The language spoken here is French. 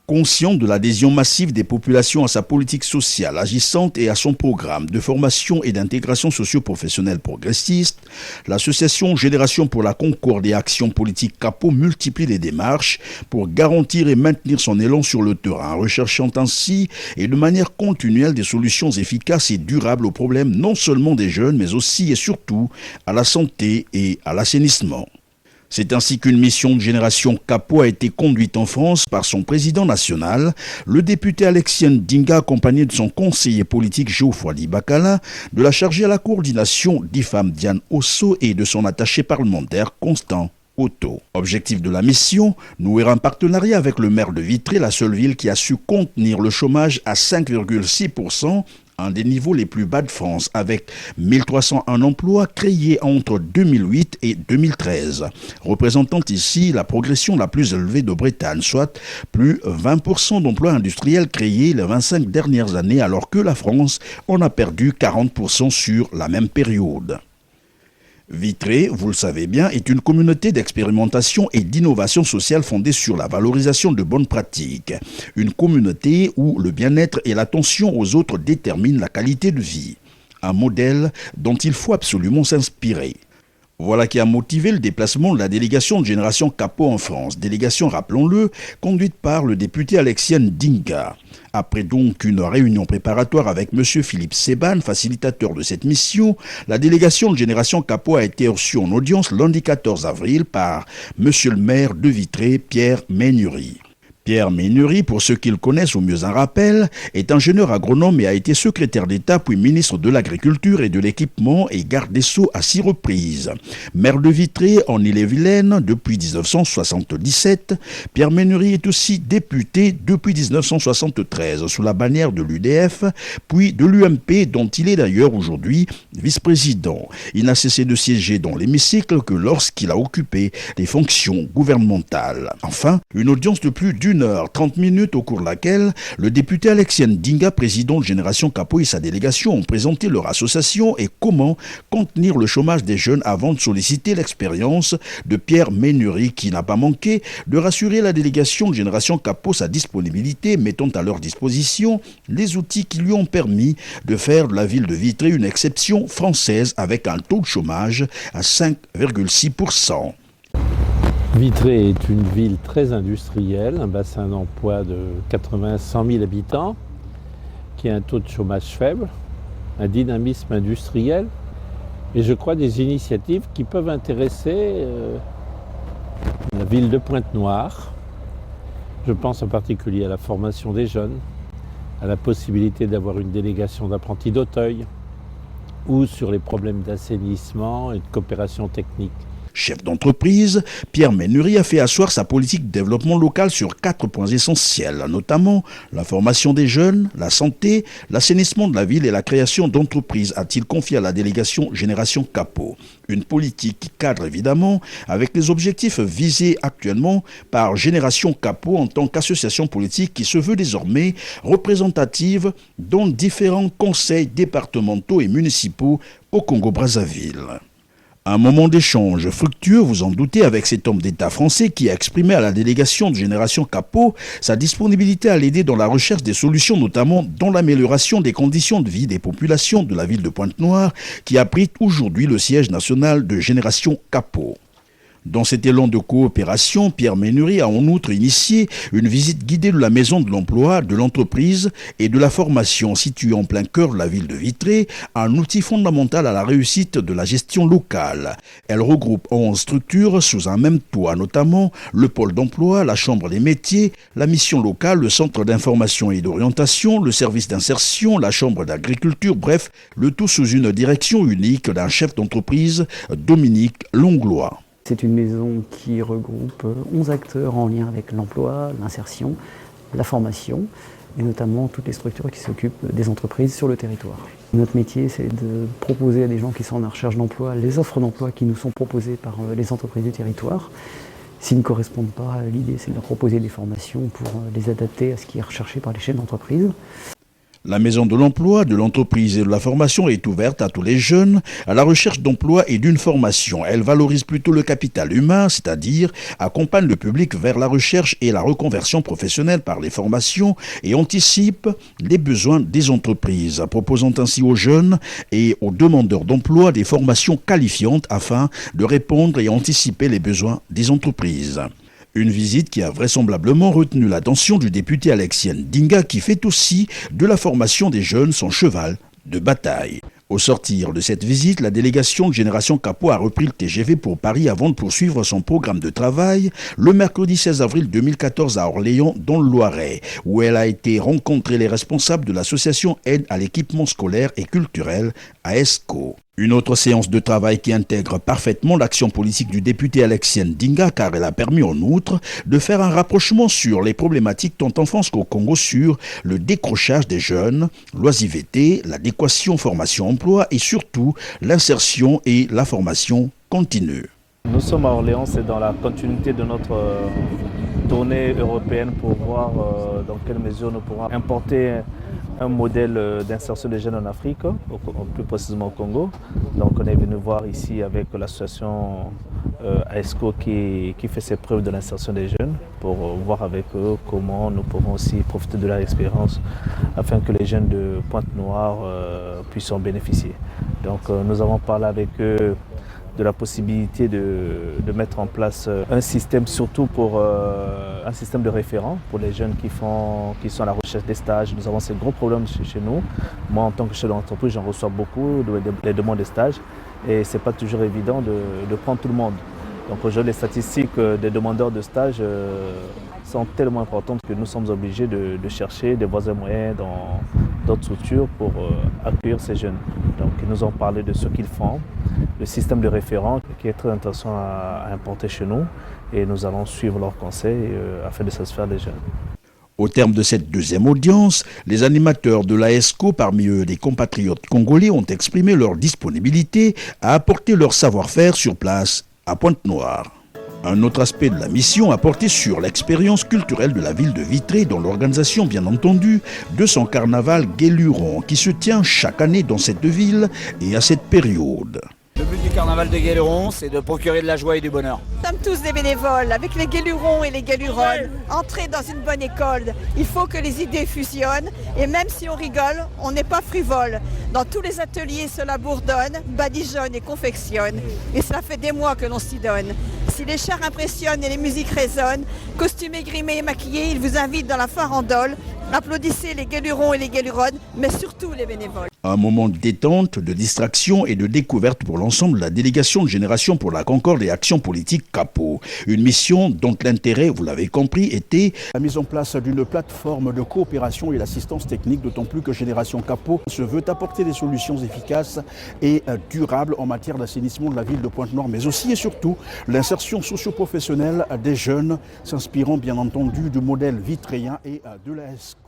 Conscient de l'adhésion massive des populations à sa politique sociale agissante et à son programme de formation et d'intégration socio-professionnelle progressiste, l'association Génération pour la Concorde et Action Politique Capo multiplie les démarches pour garantir et maintenir son élan sur le terrain, recherchant ainsi et de manière continuelle des solutions efficaces et durables aux problèmes non seulement des jeunes, mais aussi et surtout à la santé et à l'assainissement. C'est ainsi qu'une mission de Génération Capo a été conduite en France par son président national, le député Alexien Ndinga, accompagné de son conseiller politique Geoffroy Bacala, de la chargée à la coordination d'IFAM Diane Osso et de son attaché parlementaire Constant Otto. Objectif de la mission, nouer un partenariat avec le maire de Vitré, la seule ville qui a su contenir le chômage à 5,6%, un des niveaux les plus bas de France, avec 1301 emplois créés entre 2008 et 2013, représentant ici la progression la plus élevée de Bretagne, soit plus 20% d'emplois industriels créés les 25 dernières années, alors que la France en a perdu 40% sur la même période. Vitré, vous le savez bien, est une communauté d'expérimentation et d'innovation sociale fondée sur la valorisation de bonnes pratiques. Une communauté où le bien-être et l'attention aux autres déterminent la qualité de vie. Un modèle dont il faut absolument s'inspirer. Voilà qui a motivé le déplacement de la délégation de Génération Capo en France. Délégation, rappelons-le, conduite par le député Alexien Ndinga. Après donc une réunion préparatoire avec M. Philippe Seban, facilitateur de cette mission, la délégation de Génération Capo a été reçue en audience lundi 14 avril par M. le maire de Vitré, Pierre Ménury. Pierre Ménury, pour ceux qui le connaissent ou mieux un rappel, est ingénieur agronome et a été secrétaire d'État puis ministre de l'Agriculture et de l'Équipement et garde des Sceaux à 6 reprises. Maire de Vitré en Ille-et-Vilaine depuis 1977, Pierre Ménury est aussi député depuis 1973 sous la bannière de l'UDF puis de l'UMP dont il est d'ailleurs aujourd'hui vice-président. Il n'a cessé de siéger dans l'hémicycle que lorsqu'il a occupé des fonctions gouvernementales. Enfin, une audience de plus d'1 heure 30 minutes au cours de laquelle le député Alexien Ndinga, président de Génération Capo et sa délégation ont présenté leur association et comment contenir le chômage des jeunes avant de solliciter l'expérience de Pierre Ménury qui n'a pas manqué de rassurer la délégation de Génération Capo sa disponibilité, mettant à leur disposition les outils qui lui ont permis de faire de la ville de Vitré une exception française avec un taux de chômage à 5,6%. Vitré est une ville très industrielle, un bassin d'emploi de 80-100 000 habitants, qui a un taux de chômage faible, un dynamisme industriel, et je crois des initiatives qui peuvent intéresser la ville de Pointe-Noire. Je pense en particulier à la formation des jeunes, à la possibilité d'avoir une délégation d'apprentis d'Auteuil, ou sur les problèmes d'assainissement et de coopération technique. Chef d'entreprise, Pierre Ménury a fait asseoir sa politique de développement local sur 4 points essentiels, notamment la formation des jeunes, la santé, l'assainissement de la ville et la création d'entreprises, a-t-il confié à la délégation Génération Capo. Une politique qui cadre évidemment avec les objectifs visés actuellement par Génération Capo en tant qu'association politique qui se veut désormais représentative dans différents conseils départementaux et municipaux au Congo-Brazzaville. Un moment d'échange fructueux, vous en doutez, avec cet homme d'État français qui a exprimé à la délégation de Génération Capo sa disponibilité à l'aider dans la recherche des solutions, notamment dans l'amélioration des conditions de vie des populations de la ville de Pointe-Noire, qui abrite aujourd'hui le siège national de Génération Capo. Dans cet élan de coopération, Pierre Ménury a en outre initié une visite guidée de la maison de l'emploi, de l'entreprise et de la formation située en plein cœur de la ville de Vitré, un outil fondamental à la réussite de la gestion locale. Elle regroupe 11 structures sous un même toit, notamment le pôle d'emploi, la chambre des métiers, la mission locale, le centre d'information et d'orientation, le service d'insertion, la chambre d'agriculture, bref, le tout sous une direction unique d'un chef d'entreprise, Dominique Longlois. C'est une maison qui regroupe 11 acteurs en lien avec l'emploi, l'insertion, la formation et notamment toutes les structures qui s'occupent des entreprises sur le territoire. Notre métier, c'est de proposer à des gens qui sont en recherche d'emploi les offres d'emploi qui nous sont proposées par les entreprises du territoire. S'ils ne correspondent pas, l'idée c'est de leur proposer des formations pour les adapter à ce qui est recherché par les chefs d'entreprise. La Maison de l'Emploi, de l'Entreprise et de la Formation est ouverte à tous les jeunes à la recherche d'emploi et d'une formation. Elle valorise plutôt le capital humain, c'est-à-dire accompagne le public vers la recherche et la reconversion professionnelle par les formations et anticipe les besoins des entreprises, proposant ainsi aux jeunes et aux demandeurs d'emploi des formations qualifiantes afin de répondre et anticiper les besoins des entreprises. Une visite qui a vraisemblablement retenu l'attention du député Alexis Ndinga qui fait aussi de la formation des jeunes son cheval de bataille. Au sortir de cette visite, la délégation de Génération Kapo a repris le TGV pour Paris avant de poursuivre son programme de travail le mercredi 16 avril 2014 à Orléans, dans le Loiret, où elle a été rencontrer les responsables de l'association Aide à l'équipement scolaire et culturel, AESCO. Une autre séance de travail qui intègre parfaitement l'action politique du député Alexis Ndinga car elle a permis en outre de faire un rapprochement sur les problématiques tant en France qu'au Congo sur le décrochage des jeunes, l'oisiveté, l'adéquation formation-emploi et surtout l'insertion et la formation continue. Nous sommes à Orléans, c'est dans la continuité de notre tournée européenne pour voir dans quelle mesure nous pourrons importer un modèle d'insertion des jeunes en Afrique, plus précisément au Congo. Donc on est venu voir ici avec l'association AESCO qui fait ses preuves de l'insertion des jeunes pour voir avec eux comment nous pourrons aussi profiter de leur expérience afin que les jeunes de Pointe-Noire puissent en bénéficier. Donc nous avons parlé avec eux de la possibilité de mettre en place un système, surtout pour un système de référents pour les jeunes qui sont à la recherche des stages. Nous avons ces gros problèmes chez nous. Moi, en tant que chef d'entreprise, j'en reçois beaucoup les demandes de stages et ce n'est pas toujours évident de prendre tout le monde. Donc aujourd'hui, les statistiques des demandeurs de stage sont tellement importantes que nous sommes obligés de chercher des voies et moyens dans d'autres structures pour accueillir ces jeunes. Donc ils nous ont parlé de ce qu'ils font, le système de référents qui est très intéressant à importer chez nous et nous allons suivre leurs conseils afin de satisfaire les jeunes. Au terme de cette deuxième audience, les animateurs de l'AESCO, parmi eux des compatriotes congolais, ont exprimé leur disponibilité à apporter leur savoir-faire sur place à Pointe-Noire. Un autre aspect de la mission a porté sur l'expérience culturelle de la ville de Vitré, dont l'organisation, bien entendu, de son carnaval Guéluron, qui se tient chaque année dans cette ville et à cette période. Le but du carnaval de Guéluron, c'est de procurer de la joie et du bonheur. Nous sommes tous des bénévoles, avec les Guélurons et les Guéluronnes. Entrer dans une bonne école, il faut que les idées fusionnent. Et même si on rigole, on n'est pas frivole. Dans tous les ateliers, cela bourdonne, badigeonne et confectionne. Et cela fait des mois que l'on s'y donne. Si les chars impressionnent et les musiques résonnent, costumés, grimés et maquillés, ils vous invitent dans la farandole. Applaudissez les Guélurons et les Guéluronnes, mais surtout les bénévoles. Un moment de détente, de distraction et de découverte pour l'ensemble de la délégation de Génération pour la Concorde et Action Politique Kapo. Une mission dont l'intérêt, vous l'avez compris, était la mise en place d'une plateforme de coopération et d'assistance technique, d'autant plus que Génération Kapo se veut apporter des solutions efficaces et durables en matière d'assainissement de la ville de Pointe-Noire, mais aussi et surtout l'insertion socio-professionnelle des jeunes, s'inspirant bien entendu du modèle vitréen et de l'AESCO.